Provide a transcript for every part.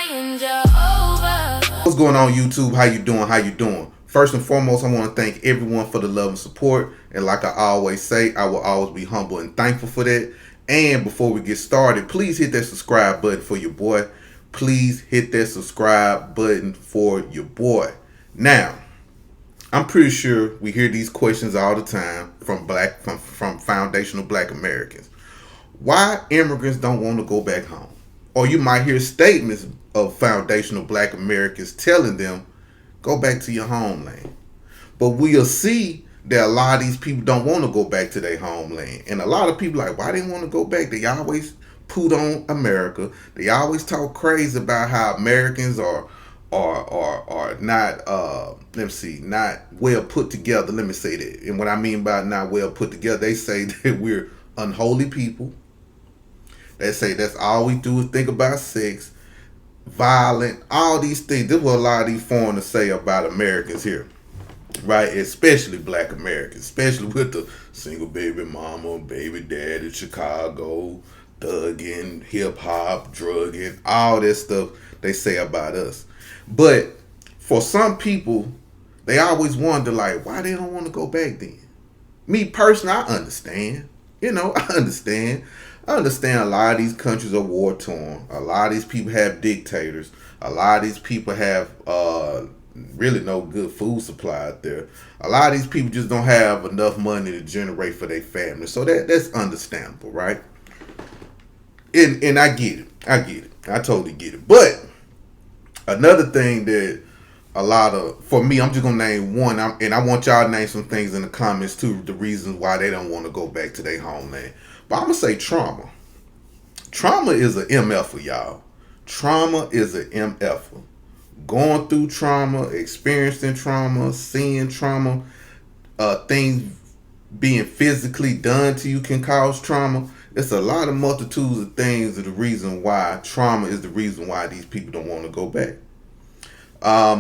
saying Jehovah. What's going on, YouTube? How you doing? How you doing? First and foremost, I want to thank everyone for the love and support. And like I always say, I will always be humble and thankful for that. And before we get started, please hit that subscribe button for your boy. Please hit that subscribe button for your boy. Now, I'm pretty sure we hear these questions all the time from foundational Black Americans. Why immigrants don't want to go back home? Or you might hear statements of foundational Black Americans telling them, go back to your homeland. But we'll see that a lot of these people don't want to go back to their homeland. And a lot of people like, why they want to go back? They always put on America. They always talk crazy about how Americans are not not well put together. Let me say that. And what I mean by not well put together, they say that we're unholy people. They say that's all we do is think about sex, violent, all these things. This is what a lot of these foreigners say about Americans here, right? Especially Black Americans, especially with the single baby mama, baby dad in Chicago, thugging, hip hop, drugging, all that stuff they say about us. But for some people, they always wonder, like, why they don't want to go back then. Me personally, I understand. I understand. I understand a lot of these countries are war torn. A lot of these people have dictators. A lot of these people have really no good food supply out there. A lot of these people just don't have enough money to generate for their family. So that's understandable, right? And I get it. I totally get it. But another thing that for me, I'm just going to name one, and I want y'all to name some things in the comments too, the reasons why they don't want to go back to their homeland. But I'm going to say trauma. Trauma is an MF, y'all. Trauma is an MF. Going through trauma, experiencing trauma, seeing trauma, things being physically done to you can cause trauma. It's a lot of multitudes of things are the reason why trauma is the reason why these people don't want to go back.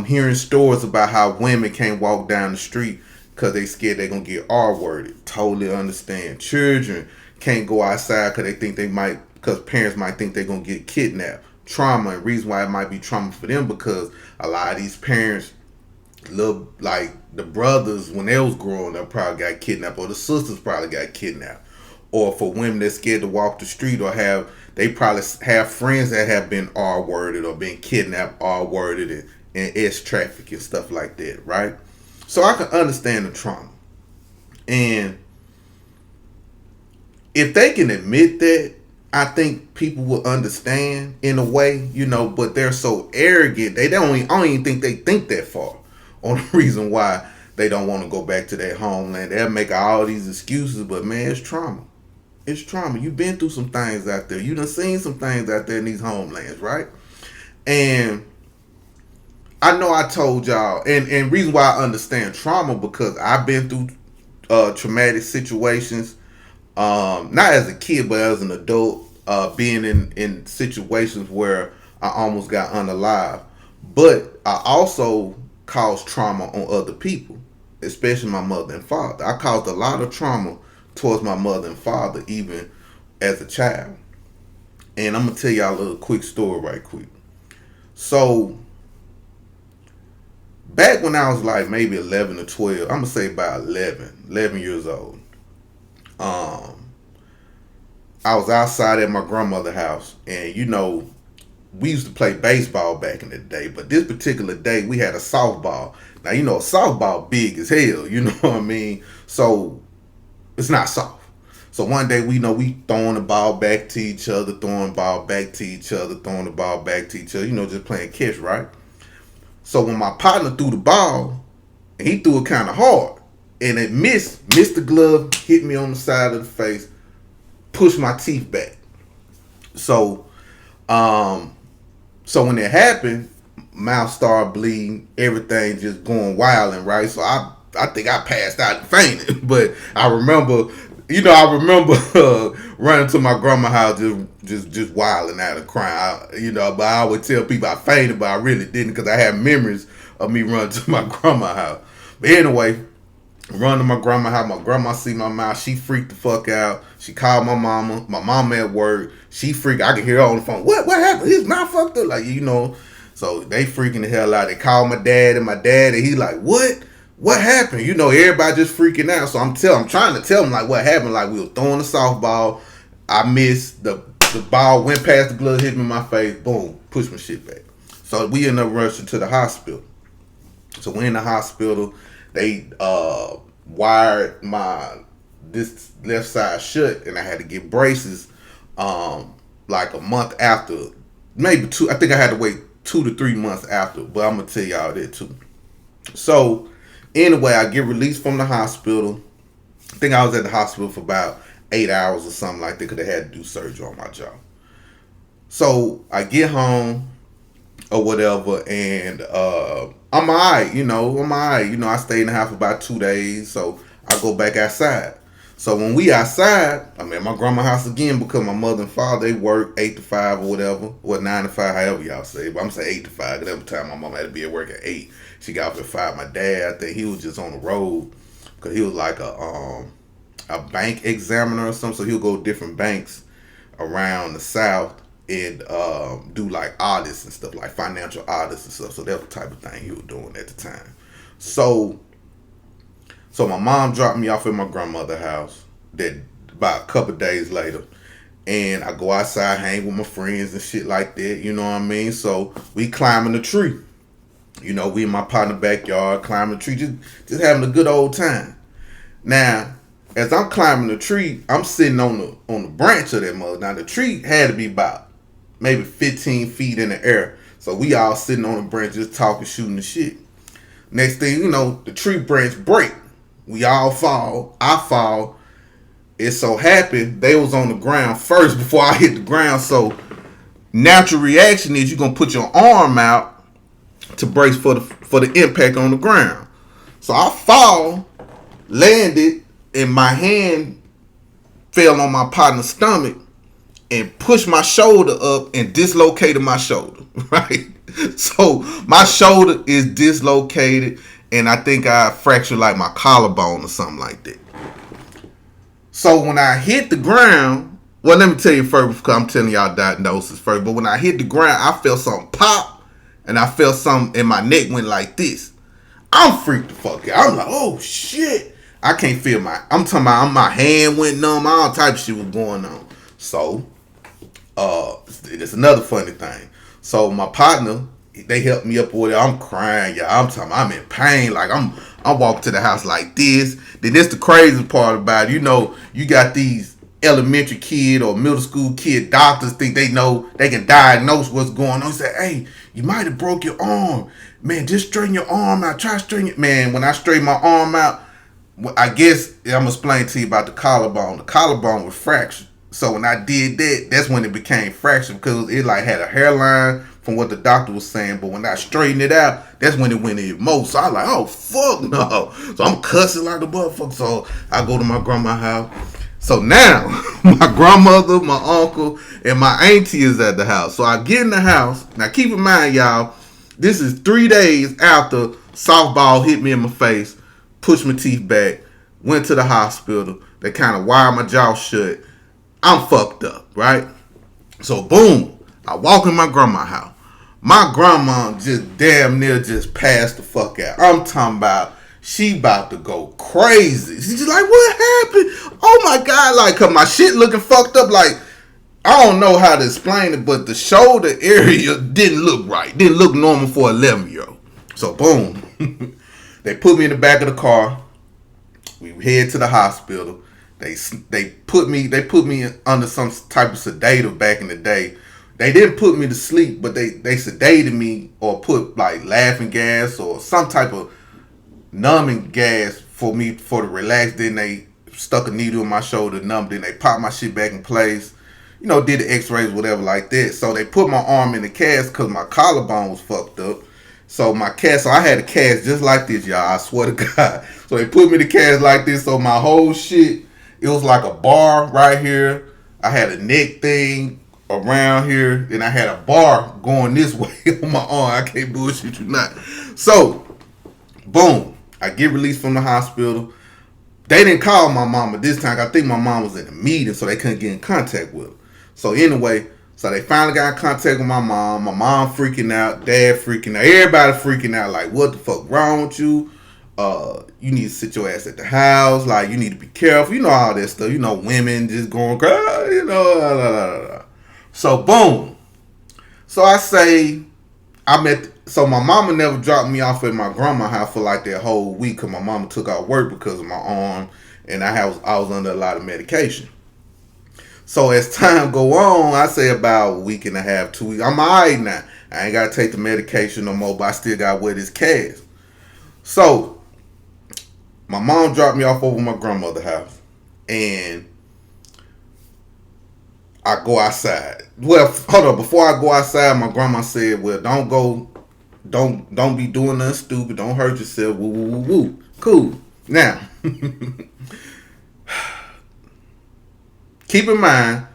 Hearing stories about how women can't walk down the street because they scared they're going to get R-worded. Totally understand. Children can't go outside because parents might think they're going to get kidnapped. Trauma, and reason why it might be trauma for them because a lot of these parents look like the brothers when they was growing up probably got kidnapped, or the sisters probably got kidnapped. Or for women that's scared to walk the street, or they probably have friends that have been R-worded or been kidnapped, R-worded, and S-traffic and stuff like that, right? So I can understand the trauma. And if they can admit that, I think people will understand in a way, but they're so arrogant. I don't even think they think that far on the reason why they don't want to go back to their homeland. They'll make all these excuses, but man, it's trauma. It's trauma. You've been through some things out there. You done seen some things out there in these homelands, right? And I know I told y'all, and reason why I understand trauma because I've been through traumatic situations, not as a kid, but as an adult, being in situations where I almost got unalived. But I also caused trauma on other people, especially my mother and father. I caused a lot of trauma towards my mother and father, even as a child. And I'm going to tell y'all a little quick story right quick. So, back when I was like maybe 11 or 12, I'm going to say about 11 years old. I was outside at my grandmother's house, and we used to play baseball back in the day, but this particular day we had a softball. Now, a softball big as hell, you know what I mean? So it's not soft. So one day we throwing the ball back to each other, throwing the ball back to each other, throwing the ball back to each other, just playing catch, right? So when my partner threw the ball, he threw it kind of hard, and it missed the glove, hit me on the side of the face, pushed my teeth back. So when it happened, mouth started bleeding, everything just going wild, and right. So I think I passed out and fainted. But I remember running to my grandma's house just wilding out and crying. But I would tell people I fainted, but I really didn't because I have memories of me running to my grandma's house. But anyway, Run to my grandma's house. My grandma see my mouth. She freaked the fuck out. She called my mama. My mama at work. She freaked. I could hear her on the phone. What happened? His mouth fucked up. Like, you know. So they freaking the hell out. They called my dad, and he like, what? What happened? You know, everybody just freaking out. So I'm trying to tell him like what happened. Like, we were throwing the softball. I missed the ball, went past the glove, hit me in my face. Boom, pushed my shit back. So we ended up rushing to the hospital. So we're in the hospital. They wired this left side shut, and I had to get braces like a month after, maybe two. I think I had to wait 2 to 3 months after, but I'm gonna tell y'all that too. So anyway, I get released from the hospital. I think I was at the hospital for about 8 hours or something like that because they had to do surgery on my jaw. So I get home or whatever, and I'm alright, you know. I stayed in the house for about 2 days, so I go back outside. So when we outside, I'm at my grandma's house again because my mother and father, they work 8 to 5 or whatever, or 9 to 5, however y'all say. But I'm saying 8 to 5 because every time my mom had to be at work at 8, she got up at 5. My dad, I think he was just on the road because he was like a bank examiner or something. So he'll go to different banks around the South and do like audits and stuff, like financial audits and stuff. So that's the type of thing he was doing at the time. So my mom dropped me off at my grandmother's house that about a couple of days later. And I go outside, hang with my friends and shit like that, you know what I mean? So we climbing the tree. You know, we in my partner backyard, climbing the tree, just having a good old time. Now, as I'm climbing the tree, I'm sitting on the branch of that mother. Now the tree had to be about maybe 15 feet in the air. So we all sitting on the branch just talking, shooting the shit. Next thing you know, the tree branch break. We all fall. I fall. It so happened they was on the ground first before I hit the ground. So natural reaction is you're gonna put your arm out to brace for the impact on the ground. So I fall, landed, and my hand fell on my partner's stomach and pushed my shoulder up and dislocated my shoulder, right? So my shoulder is dislocated, and I think I fractured like my collarbone or something like that. So when I hit the ground, well, let me tell you first, because I'm telling y'all diagnosis first, but when I hit the ground, I felt something pop, and I felt something, and my neck went like this. I'm freaked the fuck out. I'm like, oh shit. I can't feel I'm talking about my hand went numb, all type of shit was going on. So, it's another funny thing. So my partner, they helped me up with it. I'm crying, y'all. I'm talking, I'm in pain. Like I walk to the house like this. Then that's the crazy part about it. You know, you got these elementary kid or middle school kid doctors think they know they can diagnose what's going on. Say, hey, you might have broke your arm. Man, just straighten your arm out. Try straighten it. Man, when I straighten my arm out, I guess I'm going to explain to you about the collarbone. The collarbone was fractured. So when I did that, that's when it became fractured because it like had a hairline from what the doctor was saying. But when I straightened it out, that's when it went in most. So I was like, oh, fuck no. So I'm cussing like a motherfucker. So I go to my grandma's house. So now, my grandmother, my uncle, and my auntie is at the house. So I get in the house. Now keep in mind, y'all, this is 3 days after softball hit me in my face, pushed my teeth back, went to the hospital. They kind of wired my jaw shut. I'm fucked up, right? So boom, I walk in my grandma's house. My grandma just damn near just passed the fuck out. I'm talking about she about to go crazy. She's just like, what happened? Oh my God, like, cause my shit looking fucked up. Like, I don't know how to explain it, but the shoulder area didn't look right. Didn't look normal for an 11-year-old. So boom, they put me in the back of the car. We head to the hospital. They put me under some type of sedative back in the day. They didn't put me to sleep, but they sedated me or put like laughing gas or some type of numbing gas for me for to relax. Then they stuck a needle in my shoulder, numbed. Then they popped my shit back in place. You know, did the x-rays, whatever like that. So they put my arm in the cast because my collarbone was fucked up. So I had a cast just like this, y'all. I swear to God. So they put me in the cast like this. So my whole shit, it was like a bar right here. I had a neck thing around here. And I had a bar going this way on my arm. I can't bullshit you not. So, boom. I get released from the hospital. They didn't call my mama this time. I think my mom was in a meeting, so they couldn't get in contact with her. So anyway, so they finally got in contact with my mom. My mom freaking out, dad freaking out, everybody freaking out. Like, what the fuck wrong with you? You need to sit your ass at the house. Like, you need to be careful. You know all that stuff. You know, women just going crazy. You know, blah, blah, blah, blah. So boom. So I say, so my mama never dropped me off at my grandma's house for like that whole week because my mama took out work because of my arm and I was under a lot of medication. So as time go on, I say about a week and a half, 2 weeks, I'm alright now. I ain't gotta take the medication no more, but I still gotta wear this cast. So my mom dropped me off over my grandmother's house and I go outside. Well, hold on, before I go outside, my grandma said, well, don't be doing nothing stupid. Don't hurt yourself. Woo, woo, woo, woo. Cool. Now, keep in mind,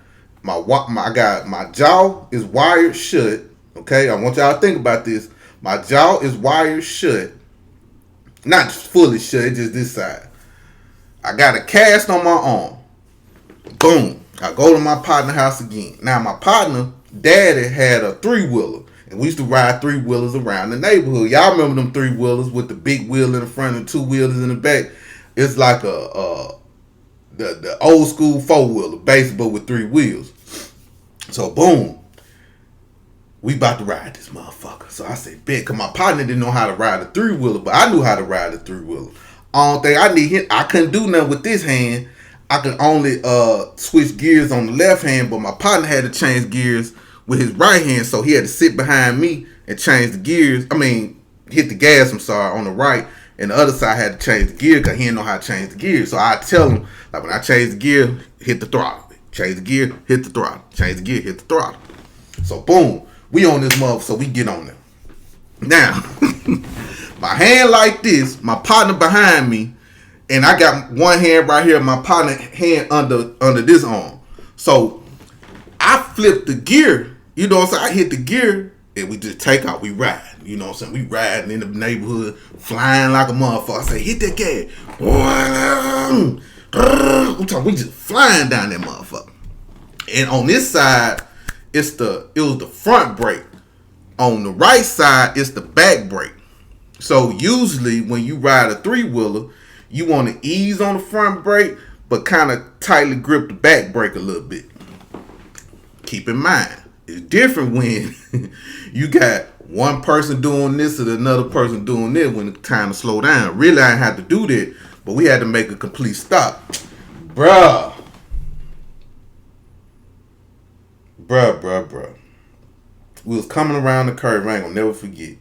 my jaw is wired shut. Okay, I want y'all to think about this. My jaw is wired shut. Not fully shut, just this side. I got a cast on my arm. Boom. I go to my partner's house again. Now, my partner, daddy, had a 3-wheeler. And we used to ride 3-wheelers around the neighborhood. Y'all remember them 3-wheelers with the big wheel in the front and 2 wheelers in the back? It's like the old school 4-wheeler, basically, but with 3 wheels. So, boom. We about to ride this motherfucker. So I said, bet, because my partner didn't know how to ride a 3-wheeler, but I knew how to ride a 3-wheeler. Only thing I couldn't do nothing with this hand. I could only switch gears on the left hand, but my partner had to change gears with his right hand, so he had to sit behind me and change the gears. Hit the gas, on the right, and the other side had to change the gear because he didn't know how to change the gear. So I tell him, like, when I change the gear, hit the throttle. Change the gear, hit the throttle. Change the gear, hit the throttle. So boom, we on this mother, so we get on there. Now, my hand like this, my partner behind me, and I got one hand right here, my partner hand under this arm. So I flip the gear, you know what I'm saying? I hit the gear and we just take out, we ride. You know what I'm saying? We riding in the neighborhood, flying like a motherfucker. I say, hit that gas. We just flying down that motherfucker. And on this side, it was the front brake. On the right side, it's the back brake. So usually when you ride a 3-wheeler, you want to ease on the front brake, but kind of tightly grip the back brake a little bit. Keep in mind, it's different when you got one person doing this and another person doing this when it's time to slow down. Really, I didn't have to do that, but we had to make a complete stop. Bruh. We was coming around the curve. I ain't gonna never forget.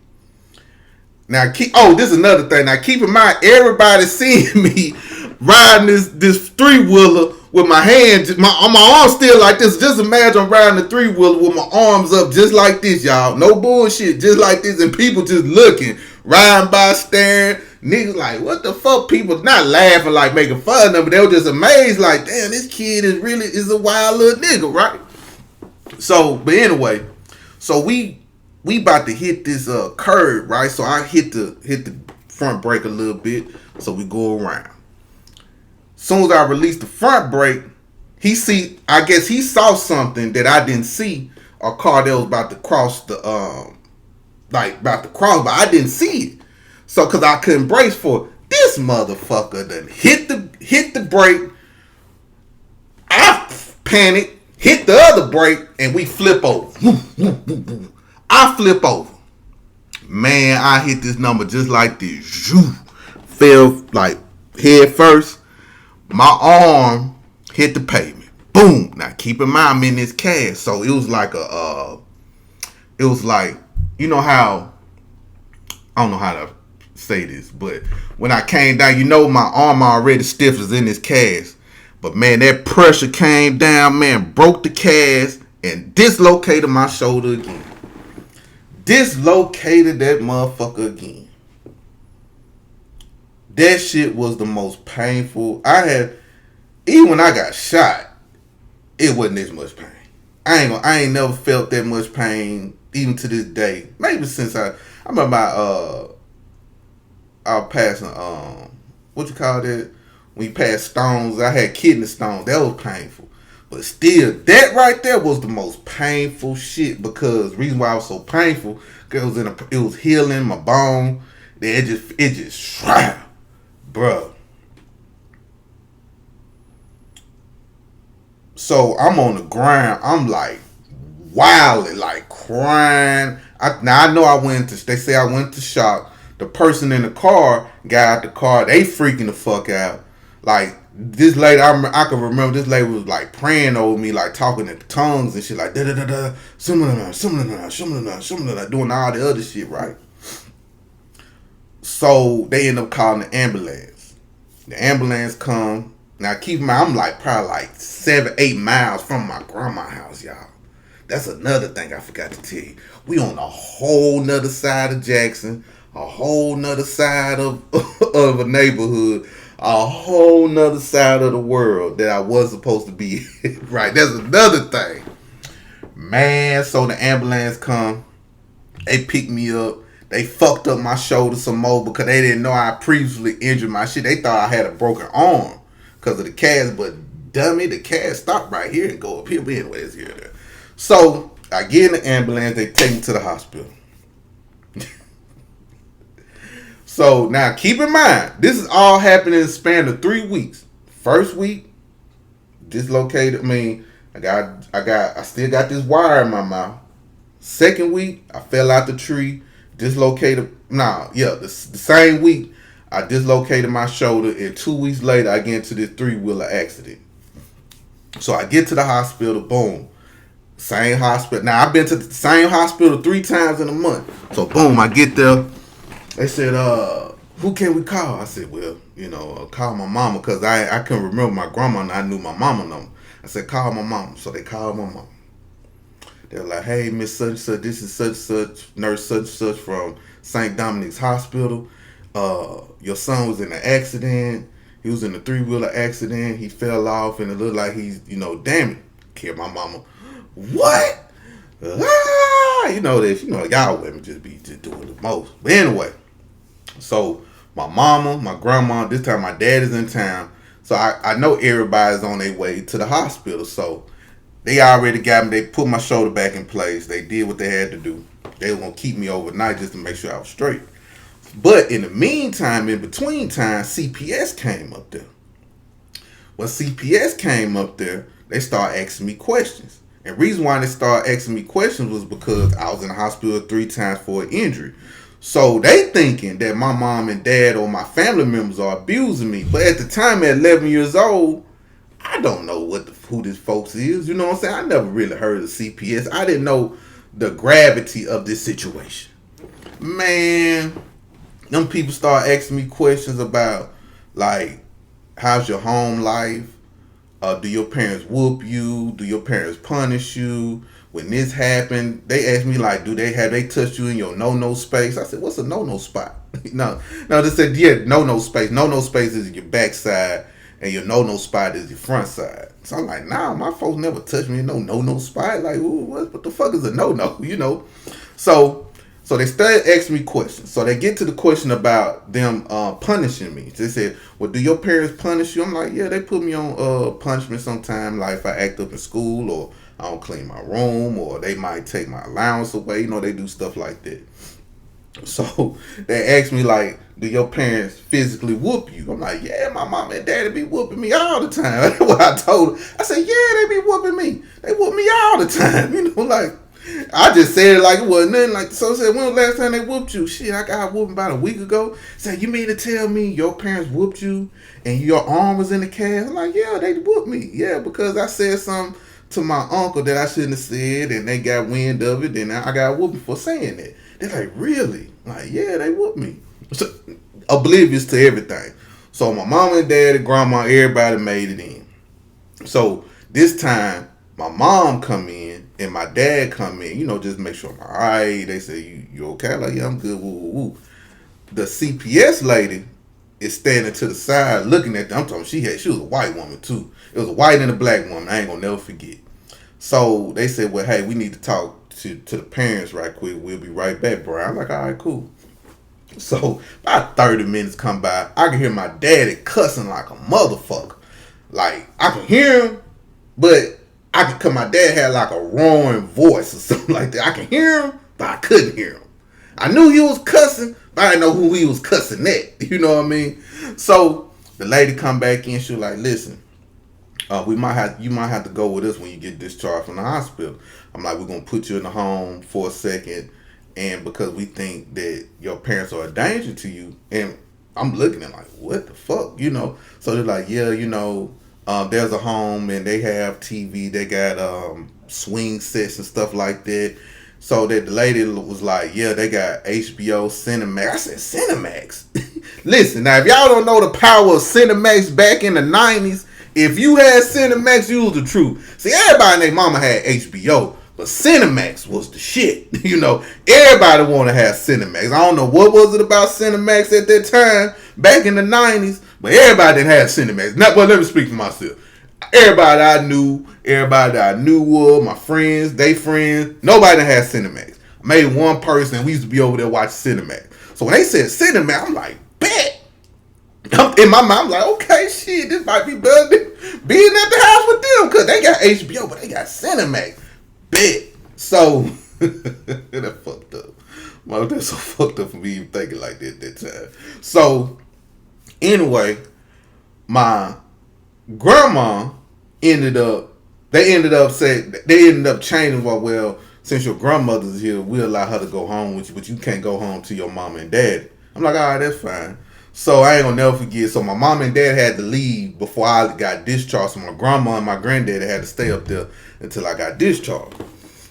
Now, this is another thing. Now, keep in mind, everybody seeing me riding this 3-wheeler with my hands, my arms still like this. Just imagine I'm riding the 3-wheeler with my arms up just like this, y'all. No bullshit, just like this. And people just looking, riding by, staring. Niggas like, what the fuck? People not laughing, like making fun of them, but they were just amazed, like, damn, this kid is a wild little nigga, right? So, but anyway, so we about to hit this curve, right? So I hit the front brake a little bit, so we go around. Soon as I release the front brake, I guess he saw something that I didn't see. A car that was about to cross but I didn't see it. So cause I couldn't brace for it. This motherfucker then hit the brake. I panic, hit the other brake, and we flip over. I flip over. Man, I hit this number just like this. Fell like head first. My arm hit the pavement. Boom. Now keep in mind I'm in this cast. So it was like you know how, I don't know how to say this, but when I came down, you know my arm already stiff is in this cast. But man, that pressure came down, man, broke the cast and dislocated my shoulder again. Dislocated that motherfucker again. That shit was the most painful. Even when I got shot, it wasn't this much pain. I ain't never felt that much pain, even to this day. Maybe since I remember I was passing what you call that? When you pass stones, I had kidney stones. That was painful. But still, that right there was the most painful shit because the reason why it was so painful, cause it was healing my bone. It just bruh. So I'm on the ground. I'm like wildly, like crying. Now I know I went to. They say I went to shock. The person in the car got out the car. They freaking the fuck out. Like this lady, I can remember this lady was like praying over me, like talking in tongues and shit, like da da da da, doing all the other shit, right? So they end up calling the ambulance. The ambulance come. Now keep in mind, I'm like probably like 7-8 miles from my grandma's house, y'all. That's another thing I forgot to tell you. We on a whole nother side of Jackson, a whole nother side of of a neighborhood, a whole nother side of the world that I was supposed to be in. Right. That's another thing. Man, so the ambulance come, they picked me up. They fucked up my shoulder some more because they didn't know I previously injured my shit. They thought I had a broken arm because of the cast, but dummy, the cast stopped right here and go up here. But anyways, here there. So I get in the ambulance. They take me to the hospital. So now keep in mind, this is all happening in the span of 3 weeks. First week, dislocated. I still got this wire in my mouth. Second week, I fell out the tree, dislocated. The same week, I dislocated my shoulder, and 2 weeks later, I get into this 3-wheeler accident. So I get to the hospital, boom. Same hospital. Now, I've been to the same hospital 3 times in a month. So, boom, I get there. They said, who can we call? I said, well, call my mama because I couldn't remember my grandma and I knew my mama number. I said, call my mama. So they called my mama. They're like, hey, Miss such and such, this is such and such, nurse such and such from St. Dominic's Hospital. Your son was in an accident. He was in a 3-wheeler accident. He fell off and it looked like he's, damn it. Killed my mama. What? This, y'all women just be just doing the most. But anyway, so my mama, my grandma, this time my dad is in town. So I know everybody's on their way to the hospital. So they already got me. They put my shoulder back in place. They did what they had to do. They were going to keep me overnight just to make sure I was straight. But in the meantime, in between time, CPS came up there. When CPS came up there, they started asking me questions. And the reason why they started asking me questions was because I was in the hospital 3 times for an injury. So they thinking that my mom and dad or my family members are abusing me. But at the time, at 11 years old, I don't know who this folks is. You know what I'm saying? I never really heard of CPS. I didn't know the gravity of this situation. Man, them people start asking me questions about, like, how's your home life? Do your parents whoop you? Do your parents punish you? When this happened, they asked me, like, have they touched you in your no-no space? I said, what's a no-no spot? No, they said, yeah, no-no space. No-no space is your backside, and your no-no spot is your front side. So I'm like, nah, my folks never touched me in no-no spot. Like, what the fuck is a no-no, So they started asking me questions. So they get to the question about them punishing me. They said, well, do your parents punish you? I'm like, yeah, they put me on punishment sometime. Like if I act up in school or I don't clean my room or they might take my allowance away. They do stuff like that. So they asked me, like, do your parents physically whoop you? I'm like, yeah, my mom and daddy be whooping me all the time. That's what I told her. I said, yeah, they be whooping me. They whoop me all the time. Like, I just said it like it wasn't nothing. Like, so I said, when was the last time they whooped you? Shit, I got whooped about a week ago. Said, you mean to tell me your parents whooped you and your arm was in the cast? I'm like, yeah, they whooped me. Yeah, because I said something to my uncle that I shouldn't have said and they got wind of it. Then I got whooped for saying that. They're like, really? I'm like, yeah, they whooped me. So, oblivious to everything. So my mom and dad and grandma, everybody made it in. So this time, my mom come in and my dad come in, just make sure I'm all right. They say, you okay? I'm like, yeah, I'm good. Woo, woo, woo. The CPS lady is standing to the side looking at them. I'm talking, she was a white woman too. It was a white and a black woman. I ain't gonna never forget. So they said, well, hey, we need to talk to the parents right quick. We'll be right back, bro. I'm like, all right, cool. So about 30 minutes come by, I can hear my daddy cussing like a motherfucker. Like I can hear him, but I could, cause my dad had like a roaring voice or something like that. I can hear him, but I couldn't hear him. I knew he was cussing, but I didn't know who he was cussing at. You know what I mean? So the lady come back in, she was like, listen, you might have to go with us when you get discharged from the hospital. I'm like, we're gonna put you in the home for a second, and because we think that your parents are a danger to you, and I'm looking at like, what the fuck, you know? So they're like, yeah, you know, there's a home and they have TV, they got swing sets and stuff like that. So that the lady was like, yeah, they got HBO, Cinemax. I said, Cinemax? Listen, now if y'all don't know the power of Cinemax back in the 90s, if you had Cinemax, you was the truth. See, everybody and their mama had HBO, but Cinemax was the shit. You know, everybody want to have Cinemax. I don't know what was it about Cinemax at that time, back in the 90s, but everybody didn't have Cinemax. Not, well, let me speak for myself. Everybody I knew of, my friends, they friends, nobody had Cinemax. I made one person, we used to be over there watching Cinemax. So when they said Cinemax, I'm like, bet. In my mind, I'm like, okay, shit, this might be better than being at the house with them, because they got HBO, but they got Cinemax. Bet. So, that fucked up. Well, that's so fucked up for me even thinking like that at that time. So, anyway, my grandma ended up changing, well, since your grandmother's here, we allow her to go home with you, but you can't go home to your mom and dad. I'm like, all right, that's fine. So I ain't gonna never forget. So my mom and dad had to leave before I got discharged. So my grandma and my granddad had to stay up there until I got discharged.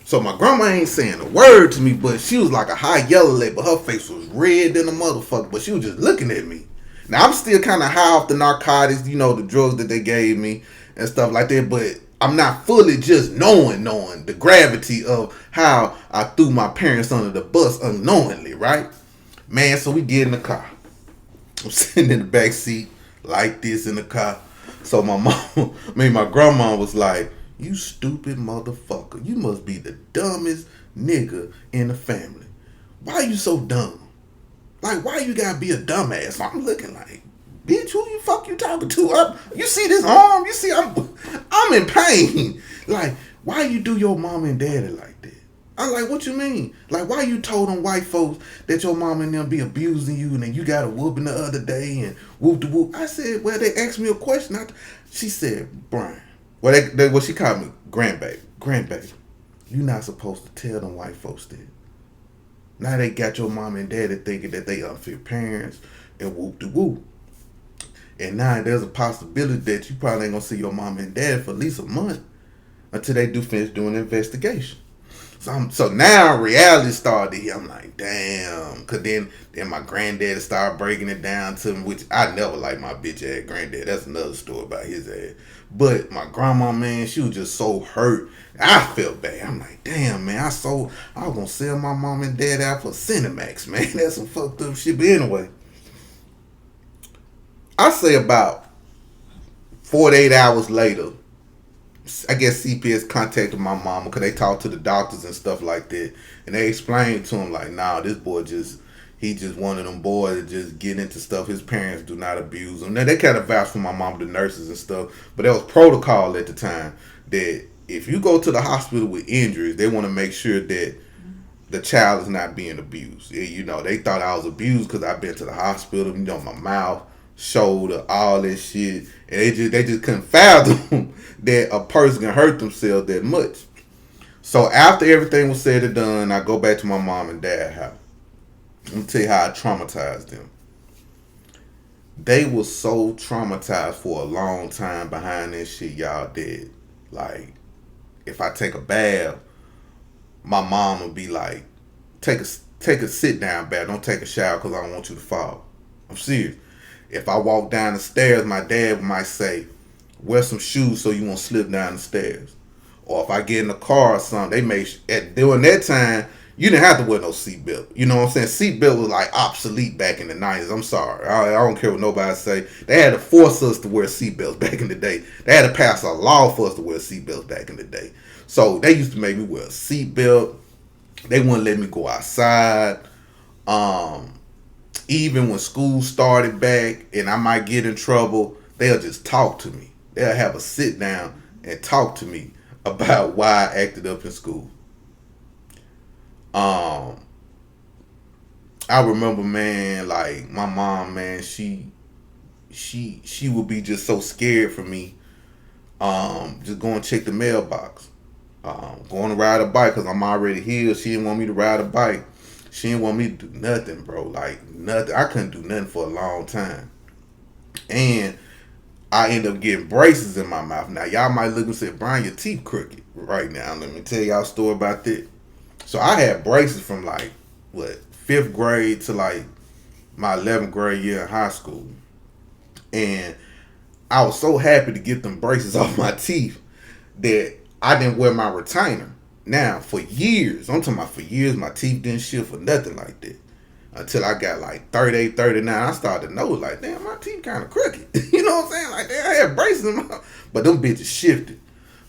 So my grandma ain't saying a word to me, but she was like a high yellow lady, but her face was red than a motherfucker, but she was just looking at me. Now I'm still kind of high off the narcotics, you know, the drugs that they gave me and stuff like that, but I'm not fully just knowing the gravity of how I threw my parents under the bus unknowingly, right? Man, so we get in the car. I'm sitting in the back seat like this in the car. So my grandma was like, you stupid motherfucker. You must be the dumbest nigga in the family. Why you so dumb? Like, why you gotta be a dumbass? So I'm looking like, bitch, who you fuck you talking to? You see this arm? You see I'm in pain. Like, why you do your mom and daddy like that? I'm like, what you mean? Like, why you told them white folks that your mom and them be abusing you and then you got a whooping the other day and whoop de whoop? I said, well, they asked me a question. She said, Brian. Well, what she called me, grandbaby. You not supposed to tell them white folks that. Now they got your mom and daddy thinking that they unfit parents and whoop de whoop. And now there's a possibility that you probably ain't gonna see your mom and dad for at least a month until they do finish doing an investigation. So now reality started here. I'm like, damn. Cause then my granddad started breaking it down to me, which I never liked my bitch ass granddad. That's another story about his ass. But my grandma, man, she was just so hurt. I felt bad. I'm like, damn, man, I was gonna sell my mom and dad out for Cinemax, man. That's some fucked up shit. But anyway, I say about 48 hours later, I guess CPS contacted my mama because they talked to the doctors and stuff like that, and they explained to him like, nah, this boy he just one of them boys that just get into stuff. His parents do not abuse him. Now they kind of vouched for my mom, the nurses and stuff, but there was protocol at the time that if you go to the hospital with injuries, they want to make sure that the child is not being abused. You know, they thought I was abused because I've been to the hospital. You know, my mouth, shoulder, all that shit, and they just couldn't fathom that a person can hurt themselves that much. So after everything was said and done, I go back to my mom and dad's house. Let me tell you how I traumatized them. They were so traumatized for a long time behind this shit y'all did. Like, if I take a bath, my mom would be like, take a sit down bath. Don't take a shower because I don't want you to fall. I'm serious. If I walk down the stairs, my dad might say, wear some shoes so you won't slip down the stairs. Or if I get in the car or something, during that time, you didn't have to wear no seatbelt. You know what I'm saying? Seatbelt was like obsolete back in the 90s. I'm sorry. I don't care what nobody say. They had to force us to wear seatbelts back in the day. They had to pass a law for us to wear seatbelts back in the day. So they used to make me wear a seatbelt. They wouldn't let me go outside. Even when school started back and I might get in trouble, they'll just talk to me. They'll have a sit down and talk to me about why I acted up in school. Um, I remember, man, like my mom, man, she would be just so scared for me. Just go and check the mailbox. Going to ride a bike because I'm already healed. She didn't want me to ride a bike. She didn't want me to do nothing, bro. Like nothing. I couldn't do nothing for a long time. And I end up getting braces in my mouth. Now y'all might look and say, Brian, your teeth crooked right now. Let me tell y'all a story about that. So I had braces from like what 5th grade to like my 11th grade year in high school. And I was so happy to get them braces off my teeth that I didn't wear my retainer. Now, for years, I'm talking about for years, my teeth didn't shift or nothing like that. Until I got like 38, 39, I started to know, like, damn, my teeth kind of crooked. You know what I'm saying? Like, damn, I had braces in my, but them bitches shifted.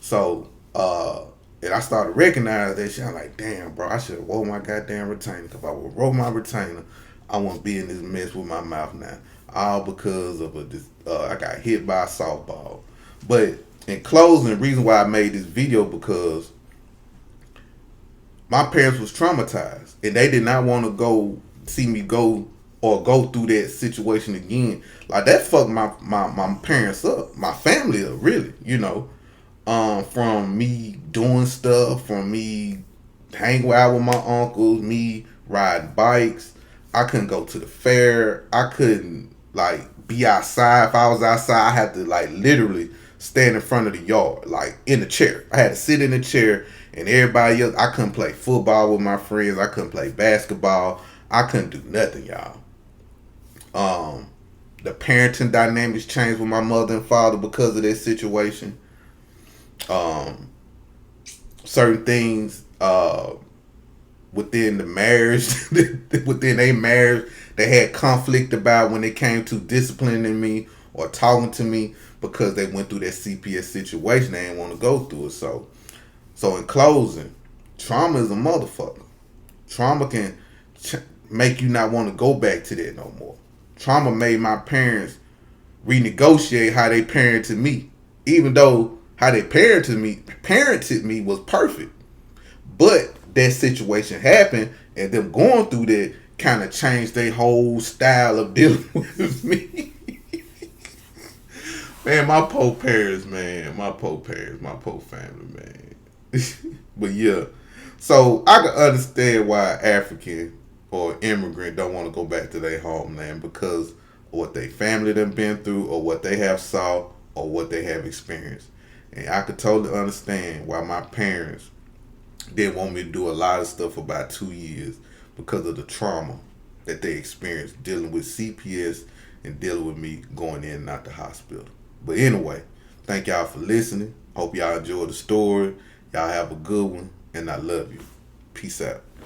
So, and I started recognizing that shit. I'm like, damn, bro, I should have wore my goddamn retainer. Because if I would roll my retainer, I wouldn't be in this mess with my mouth now. All because of I got hit by a softball. But in closing, the reason why I made this video because my parents was traumatized and they did not want to go see me go or go through that situation again. Like that fucked my parents up, my family up, really, you know. From me doing stuff, from me hanging out with my uncles, me riding bikes. I couldn't go to the fair. I couldn't like be outside. If I was outside, I had to like literally stand in front of the yard, like in a chair. I had to sit in a chair and everybody else, I couldn't play football with my friends. I couldn't play basketball. I couldn't do nothing, y'all. The parenting dynamics changed with my mother and father because of that situation. Certain things within the marriage, within a marriage, they had conflict about when it came to disciplining me or talking to me because they went through that CPS situation. They didn't want to go through it. So in closing, trauma is a motherfucker. Trauma can make you not want to go back to that no more. Trauma made my parents renegotiate how they parented me, even though how they parented me was perfect. But that situation happened, and them going through that kind of changed their whole style of dealing with me. Man, my poor parents, man. My poor family, man. But yeah. So I can understand why African or immigrant don't want to go back to their homeland because of what their family done been through or what they have saw or what they have experienced. And I could totally understand why my parents didn't want me to do a lot of stuff for about 2 years because of the trauma that they experienced dealing with CPS and dealing with me going in and out the hospital. But anyway, thank y'all for listening. Hope y'all enjoyed the story. Y'all have a good one, and I love you. Peace out.